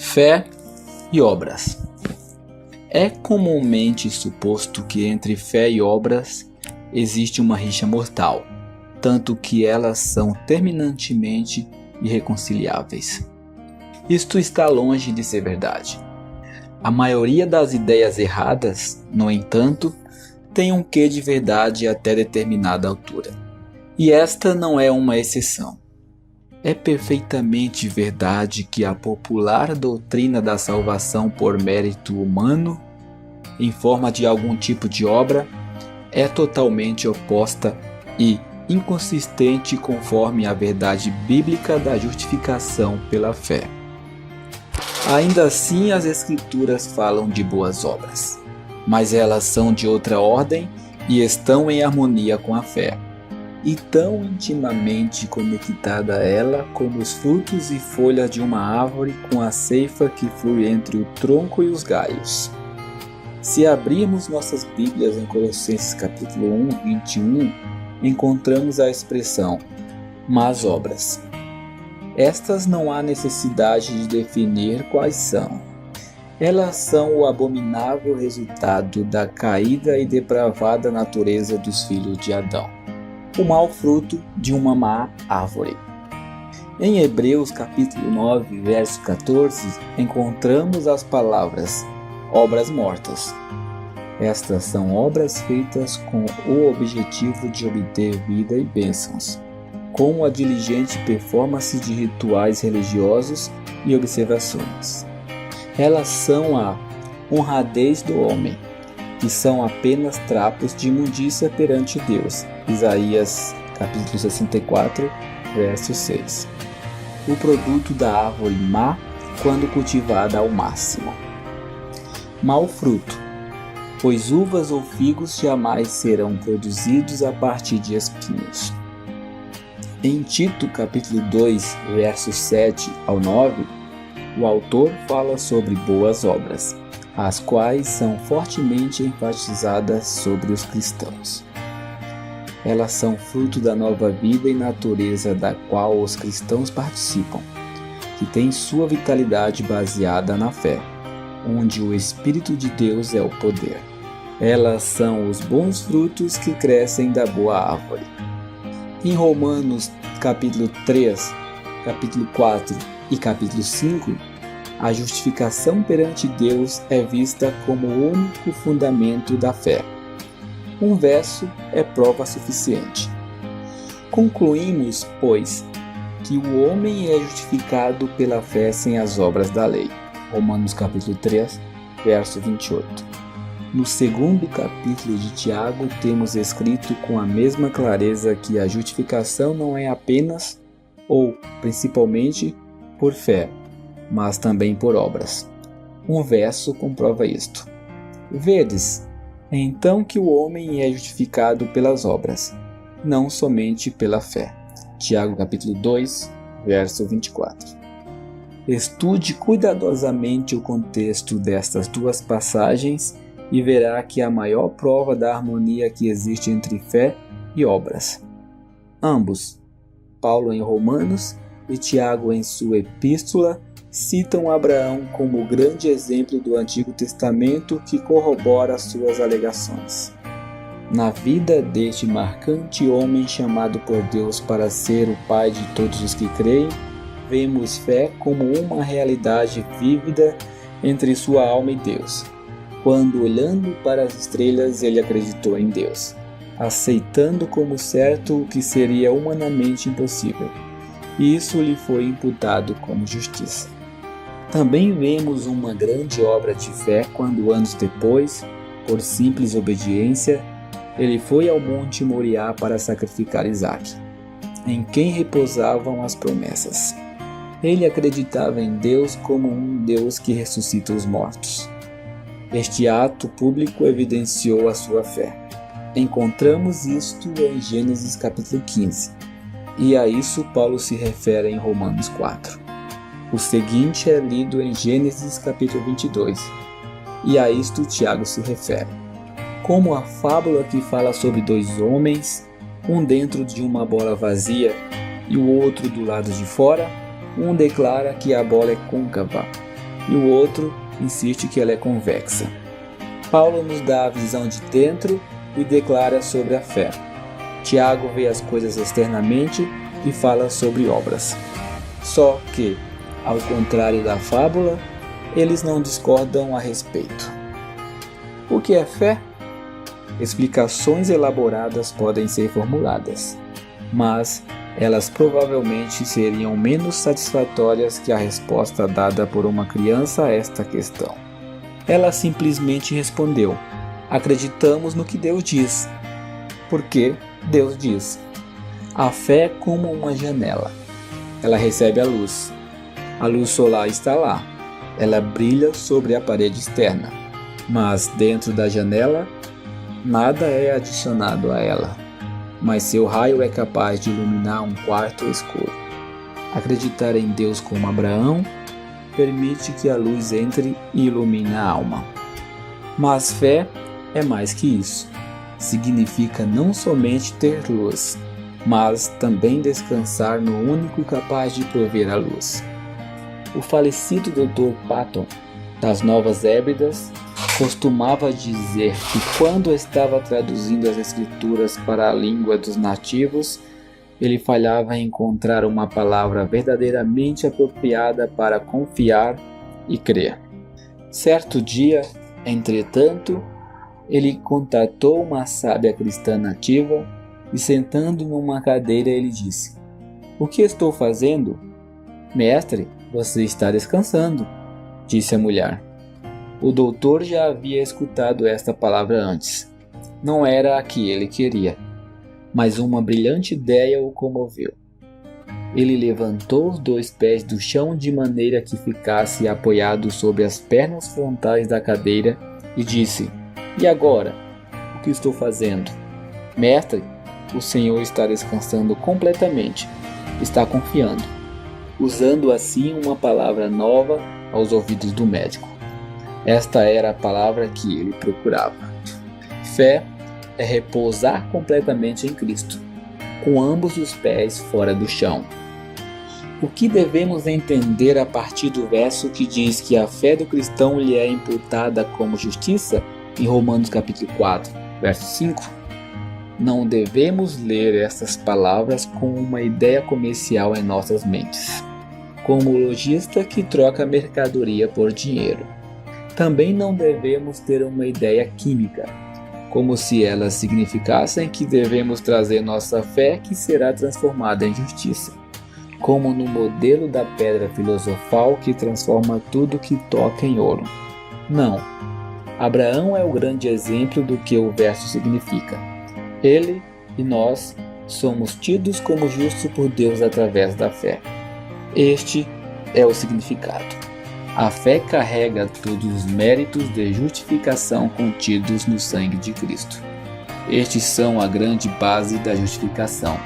Fé e obras. É comumente suposto que entre fé e obras existe uma rixa mortal, tanto que elas são terminantemente irreconciliáveis. Isto está longe de ser verdade. A maioria das ideias erradas, no entanto, tem um quê de verdade até determinada altura. E esta não é uma exceção. É perfeitamente verdade que a popular doutrina da salvação por mérito humano, em forma de algum tipo de obra, é totalmente oposta e inconsistente conforme a verdade bíblica da justificação pela fé. Ainda assim, as Escrituras falam de boas obras, mas elas são de outra ordem e estão em harmonia com a fé, e tão intimamente conectada a ela como os frutos e folhas de uma árvore com a seifa que flui entre o tronco e os galhos. Se abrirmos nossas Bíblias em Colossenses capítulo 1, 21, encontramos a expressão más obras. Estas não há necessidade de definir quais são. Elas são o abominável resultado da caída e depravada natureza dos filhos de Adão, o mau fruto de uma má árvore. Em Hebreus capítulo 9, verso 14, encontramos as palavras obras mortas. Estas são obras feitas com o objetivo de obter vida e bênçãos, com a diligente performance de rituais religiosos e observações. Elas são a honradez do homem, que são apenas trapos de imundícia perante Deus. Isaías capítulo 64, verso 6. O produto da árvore má quando cultivada ao máximo. Mau fruto, pois uvas ou figos jamais serão produzidos a partir de espinhos. Em Tito capítulo 2, versos 7 ao 9, o autor fala sobre boas obras, as quais são fortemente enfatizadas sobre os cristãos. Elas são fruto da nova vida e natureza da qual os cristãos participam, que tem sua vitalidade baseada na fé, onde o Espírito de Deus é o poder. Elas são os bons frutos que crescem da boa árvore. Em Romanos capítulo 3, capítulo 4 e capítulo 5, a justificação perante Deus é vista como o único fundamento da fé. Um verso é prova suficiente. Concluímos, pois, que o homem é justificado pela fé sem as obras da lei. Romanos capítulo 3, verso 28. No segundo capítulo de Tiago, temos escrito com a mesma clareza que a justificação não é apenas, ou principalmente, por fé, mas também por obras. Um verso comprova isto. Vedes, então que o homem é justificado pelas obras, não somente pela fé. Tiago capítulo 2, verso 24. Estude cuidadosamente o contexto destas duas passagens e verá que a maior prova da harmonia que existe entre fé e obras. Ambos, Paulo em Romanos e Tiago em sua epístola, citam Abraão como o grande exemplo do Antigo Testamento que corrobora suas alegações. Na vida deste marcante homem chamado por Deus para ser o pai de todos os que creem, vemos fé como uma realidade vívida entre sua alma e Deus. Quando, olhando para as estrelas, ele acreditou em Deus, aceitando como certo o que seria humanamente impossível, e isso lhe foi imputado como justiça. Também vemos uma grande obra de fé quando, anos depois, por simples obediência, ele foi ao monte Moriá para sacrificar Isaque, em quem repousavam as promessas. Ele acreditava em Deus como um Deus que ressuscita os mortos. Este ato público evidenciou a sua fé. Encontramos isto em Gênesis capítulo 15, e a isso Paulo se refere em Romanos 4. O seguinte é lido em Gênesis capítulo 22, e a isto Tiago se refere. Como a fábula que fala sobre dois homens, um dentro de uma bola vazia e o outro do lado de fora, um declara que a bola é côncava e o outro insiste que ela é convexa. Paulo nos dá a visão de dentro e declara sobre a fé. Tiago vê as coisas externamente e fala sobre obras. Só que, ao contrário da fábula, eles não discordam a respeito. O que é fé? Explicações elaboradas podem ser formuladas, mas elas provavelmente seriam menos satisfatórias que a resposta dada por uma criança a esta questão. Ela simplesmente respondeu: acreditamos no que Deus diz. Porque Deus diz. A fé é como uma janela. Ela recebe a luz. A luz solar está lá. Ela brilha sobre a parede externa. Mas dentro da janela, nada é adicionado a ela. Mas seu raio é capaz de iluminar um quarto escuro. Acreditar em Deus como Abraão permite que a luz entre e ilumine a alma. Mas fé é mais que isso. Significa não somente ter luz, mas também descansar no único capaz de prover a luz. O falecido Dr. Patton, das Novas Hébridas, costumava dizer que quando estava traduzindo as escrituras para a língua dos nativos, ele falhava em encontrar uma palavra verdadeiramente apropriada para confiar e crer. Certo dia, entretanto, ele contatou uma sábia cristã nativa e, sentando numa cadeira, ele disse: "O que estou fazendo?" "Mestre, você está descansando", disse a mulher. O doutor já havia escutado esta palavra antes. Não era a que ele queria, mas uma brilhante ideia o comoveu. Ele levantou os 2 pés do chão de maneira que ficasse apoiado sobre as pernas frontais da cadeira e disse: "E agora? O que estou fazendo?" "Mestre, o senhor está descansando completamente, está confiando", usando assim uma palavra nova aos ouvidos do médico. Esta era a palavra que ele procurava. Fé é repousar completamente em Cristo, com ambos os pés fora do chão. O que devemos entender a partir do verso que diz que a fé do cristão lhe é imputada como justiça, em Romanos capítulo 4, verso 5? Não devemos ler essas palavras com uma ideia comercial em nossas mentes, como o lojista que troca mercadoria por dinheiro. Também não devemos ter uma ideia química, como se elas significassem que devemos trazer nossa fé que será transformada em justiça, como no modelo da pedra filosofal que transforma tudo que toca em ouro. Não. Abraão é o grande exemplo do que o verso significa. Ele e nós somos tidos como justos por Deus através da fé. Este é o significado. A fé carrega todos os méritos de justificação contidos no sangue de Cristo. Estes são a grande base da justificação.